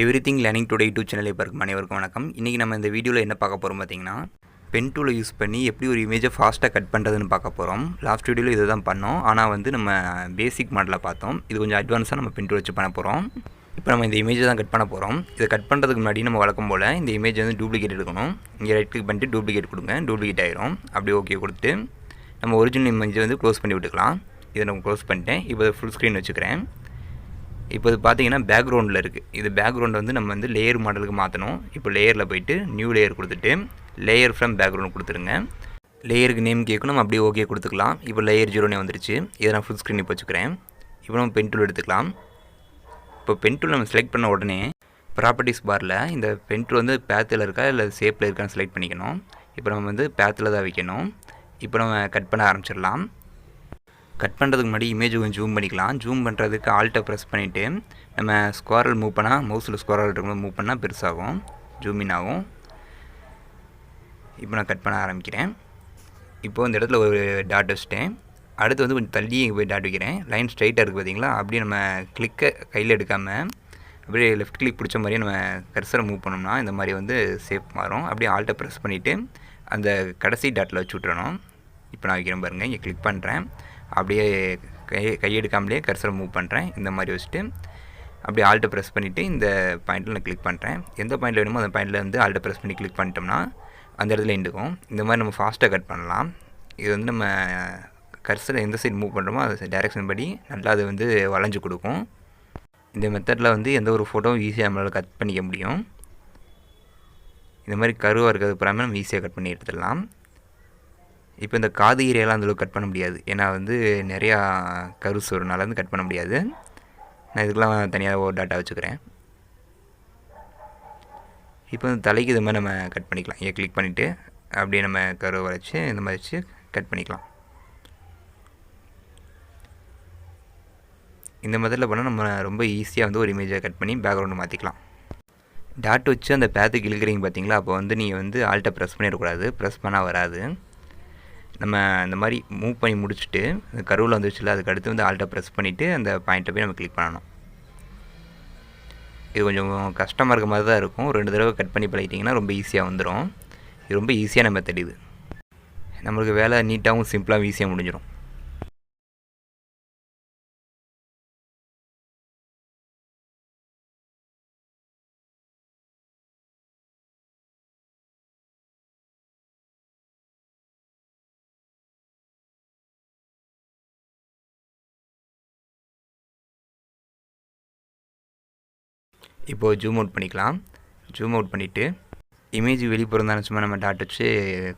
Everything learning today YouTube சேனலை பார்க்கும் அனைவருக்கும் வணக்கம். இன்றைக்கி நம்ம இந்த வீடியோவில் என்ன பார்க்க போகிறோம் பார்த்தீங்கன்னா, பென் டூலை யூஸ் பண்ணி எப்படி ஒரு இமேஜை ஃபாஸ்ட்டாக கட் பண்ணுறதுன்னு பார்க்க போகிறோம். லாஸ்ட் வீடியோவில் இதை தான் பண்ணோம். ஆனால் நம்ம பேசிக் மாடலில் பார்த்தோம். இது கொஞ்சம் அட்வான்ஸாக நம்ம பென் டூல் வச்சு பண்ண போகிறோம். இப்போ நம்ம இந்த இமேஜை தான் கட் பண்ண போகிறோம். இதை கட் பண்ணுறதுக்கு முன்னாடி நம்ம வழக்கம் போல் இந்த இமேஜ் டூப்ளிகேட் எடுக்கணும். இங்கே ரைட் கிளிக் பண்ணிட்டு டூப்ளிகேட் கொடுங்க. டூப்ளிகேட் ஆயிரும். அப்படி ஓகே கொடுத்துட்டு நம்ம ஒரிஜினல் இமேஜை க்ளோஸ் பண்ணி விட்டுக்கலாம். இதை நம்ம க்ளோஸ் பண்ணிட்டேன். இப்போ ஃபுல் ஸ்க்ரீன் வச்சுக்கிறேன். இப்போ இது பார்த்தீங்கன்னா பேக்ரவுண்டில் இருக்குது. இது பேக்ரவுண்ட் நம்ம லேயர் மாடலுக்கு மாற்றணும். இப்போ லேயரில் போய்ட்டு நியூ லேயர் கொடுத்துட்டு லேயர் ஃப்ரம் பேக்ரவுண்ட் கொடுத்துருங்க. லேயருக்கு நேம் கேட்கும், நம்ம அப்படியே ஓகே கொடுத்துக்கலாம். இப்போ லேயர் 0 வந்துருச்சு. இதை நான் ஃபுல் ஸ்க்ரீன் இப்போ வச்சுக்கிறேன். இப்போ நம்ம பென் டூல் எடுத்துக்கலாம். இப்போ பென் டூல் நம்ம செலக்ட் பண்ண உடனே ப்ராப்பர்ட்டிஸ் பாரில் இந்த பென் டூல் பேத்தில் இருக்கா இல்லை ஷேப்பில் இருக்கான்னு செலக்ட் பண்ணிக்கணும். இப்போ நம்ம பேத்தில் தான் வைக்கணும். இப்போ நம்ம கட் பண்ண ஆரம்பிச்சிடலாம். கட் பண்ணுறதுக்கு முன்னாடி இமேஜ் கொஞ்சம் ஜூம் பண்ணிக்கலாம். ஜூம் பண்ணுறதுக்கு ஆல்ட்டை ப்ரெஸ் பண்ணிவிட்டு நம்ம ஸ்குவாரல் மூவ் பண்ணால், மவுஸில் ஸ்குவாரல் இருக்கும்போது மூவ் பண்ணால் பெருசாகும், ஜூம் இன் ஆகும். இப்போ நான் கட் பண்ண ஆரம்பிக்கிறேன். இப்போது இந்த இடத்துல ஒரு டாட் வச்சுட்டேன். அடுத்து கொஞ்சம் தள்ளி போய் டாட் வைக்கிறேன். லைன் ஸ்ட்ரைட்டாக இருக்குது பார்த்தீங்களா? அப்படியே நம்ம கிளிக்கை கையில் எடுக்காமல் அப்படியே லெஃப்ட் கிளிக் பிடிச்ச மாதிரியே நம்ம கர்சரை மூவ் பண்ணோம்னா இந்த மாதிரி ஷேப் மாறும். அப்படியே ஆல்ட்டை ப்ரெஸ் பண்ணிவிட்டு அந்த கடைசி டாட்டில் வச்சு விட்றணும். இப்போ நான் வைக்கிறேன் பாருங்கள். இங்கே கிளிக் பண்ணுறேன். அப்படியே கையெடுக்காமலே கர்சரை மூவ் பண்ணுறேன். இந்த மாதிரி வச்சுட்டு அப்படியே ஆல்ட்டை ப்ரெஸ் பண்ணிவிட்டு இந்த பாயிண்ட்டில் நான் கிளிக் பண்ணுறேன். எந்த பாயிண்ட்டில் வேணுமோ அந்த பாயிண்ட்டில் ஆல்ட்டை ப்ரெஸ் பண்ணி கிளிக் பண்ணிட்டோம்னா அந்த இடத்துல இருக்கும். இந்த மாதிரி நம்ம ஃபாஸ்ட்டாக கட் பண்ணலாம். இது நம்ம கர்சரை எந்த சைடு மூவ் பண்ணுறோமோ அது டைரெக்ஷன் படி நல்லா அது வளைஞ்சு கொடுக்கும். இந்த மெத்தடில் எந்த ஒரு ஃபோட்டோவும் ஈஸியாக நம்மளால் கட் பண்ணிக்க முடியும். இந்த மாதிரி கருவாக இருக்கிறது புறாமல் நம்ம ஈஸியாக கட் பண்ணி எடுத்துடலாம். இப்போ இந்த காது ஏரியாலாம் அந்தளவுக்கு கட் பண்ண முடியாது. ஏன்னா நிறையா கருஸ் வரனால கட் பண்ண முடியாது. நான் இதுக்கெலாம் தனியாக ஒரு டாட்டா வச்சுக்கிறேன். இப்போ தலைக்கு இது மாதிரி நம்ம கட் பண்ணிக்கலாம். இங்கே கிளிக் பண்ணிவிட்டு அப்படியே நம்ம கருவை வச்சு இந்த மாதிரி வச்சு கட் பண்ணிக்கலாம். இந்த மெத்தடில் பண்ணால் நம்ம ரொம்ப ஈஸியாக ஒரு இமேஜை கட் பண்ணி பேக்ரவுண்டு மாற்றிக்கலாம். டாட் வச்சு அந்த பேத்துக்கு இழுக்கிறீங்க பார்த்தீங்களா? அப்போ நீங்கள் ஆல்ட்டை ப்ரெஸ் பண்ணிடக்கூடாது. ப்ரெஸ் பண்ணால் வராது. நம்ம இந்த மாதிரி மூவ் பண்ணி முடிச்சுட்டு அந்த கருவில் வந்துச்சுல, அதுக்கு அடுத்து ஆல்ட்டை ப்ரெஸ் பண்ணிவிட்டு அந்த பாயிண்ட்டை போய் நம்ம கிளிக் பண்ணணும். இது கொஞ்சம் கஷ்டமாக இருக்க மாதிரி தான் இருக்கும். 2 தடவை கட் பண்ணி பழகிட்டிங்கன்னா ரொம்ப ஈஸியாக வந்துடும். இது ரொம்ப ஈஸியான மெத்தட். இது நம்மளுக்கு வேலை நீட்டாகவும் சிம்பிளாகவும் ஈஸியாக முடிஞ்சிடும். இப்போது ஜூம் அவுட் பண்ணிக்கலாம். ஜூம் அவுட் பண்ணிவிட்டு இமேஜ் வெளிப்புறம் தான் சும்மா நம்ம டாட் வச்சு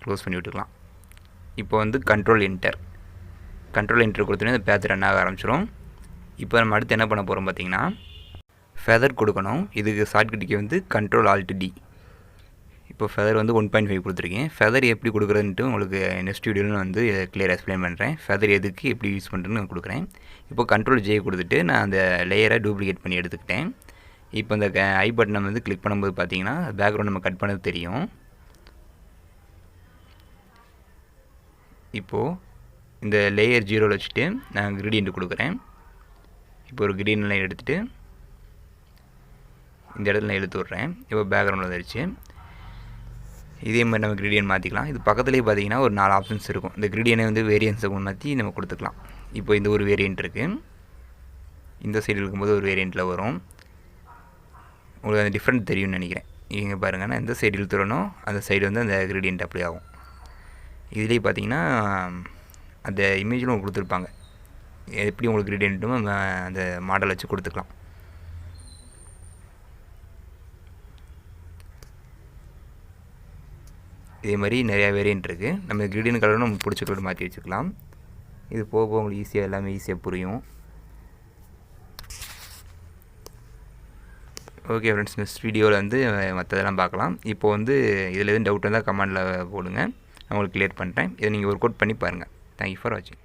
க்ளோஸ் பண்ணி விட்டுக்கலாம். இப்போ கண்ட்ரோல் என்டர் கொடுத்தோன்னே இந்த பேத் ரன் ஆக ஆரம்பிச்சிடும். இப்போ நம்ம அடுத்து என்ன பண்ண போகிறோம் பார்த்தீங்கன்னா, ஃபெதர் கொடுக்கணும். இதுக்கு ஷார்ட்கட்டுக்கு கண்ட்ரோல் ஆல்ட் டி. இப்போ ஃபெதர் 1.5 கொடுத்துருக்கேன். ஃபெதர் எப்படி கொடுக்குறதுன்ட்டு உங்களுக்கு நெக்ஸ்ட் வீடியோவில் கிளியராக எக்ஸ்பிளைன் பண்ணுறேன். ஃபெதர் எதுக்கு எப்படி யூஸ் பண்ணுறதுன்னு நான் கொடுக்குறேன். இப்போ கண்ட்ரோல் ஜே கொடுத்துட்டு நான் அந்த லேயரை டூப்ளிகேட் பண்ணி எடுத்துக்கிட்டேன். இப்போ இந்த ஐ பட்டனை கிளிக் பண்ணும்போது பார்த்தீங்கன்னா பேக்ரவுண்ட் நம்ம கட் பண்ணது தெரியும். இப்போது இந்த லேயர் 0 வச்சுட்டு நான் கிரேடியன்ட் கொடுக்குறேன். இப்போ ஒரு கிரீன் லைன் எடுத்துகிட்டு இந்த இடத்துல நான் இழுத்து விட்றேன். இப்போ பேக்ரவுண்ட் வந்துடுச்சு. இதே மாதிரி நம்ம கிரேடியன்ட் மாற்றிக்கலாம். இது பக்கத்துலேயே பார்த்தீங்கன்னா ஒரு 4 ஆப்ஷன்ஸ் இருக்கும். இந்த கிரேடியன்ட்டை வேரியன்ஸை மாற்றி நம்ம கொடுத்துக்கலாம். இப்போ இந்த ஒரு வேரியன்ட் இருக்குது. இந்த சைடு இருக்கும்போது ஒரு வேரியண்ட்டில் வரும். உங்களுக்கு அந்த டிஃப்ரெண்ட் தெரியும்னு நினைக்கிறேன். இங்கே பாருங்கள், நான் எந்த சைடு இழுத்துறனோ அந்த சைடு அந்த கிரேடியன்ட் அப்ளை ஆகும். இதுலேயே பார்த்தீங்கன்னா அந்த இமேஜில் உங்களுக்கு கொடுத்துருப்பாங்க. எப்படி உங்களுக்கு கிரேடியன்ட்டும் அந்த மாடல் வச்சு கொடுத்துக்கலாம். இதே மாதிரி நிறையா வேரியன்ட் இருக்குது. நம்ம கிரேடியன்ட் கலரும் நமக்கு பிடிச்ச கலர் மாற்றி வச்சுக்கலாம். இது போக உங்களுக்கு ஈஸியாக எல்லாமே ஈஸியாக புரியும். ஓகே ஃப்ரெண்ட்ஸ், நெக்ஸ்ட் வீடியோவில் மற்றதெல்லாம் பார்க்கலாம். இப்போது இதில் எதுவும் டவுட் இருந்தால் கமெண்டில் போடுங்க. நான் உங்களுக்கு கிளியர் பண்ணுறேன். இதை நீங்கள் ஒர்க் அவுட் பண்ணி பாருங்கள். தேங்க்யூ ஃபார் வாட்சிங்.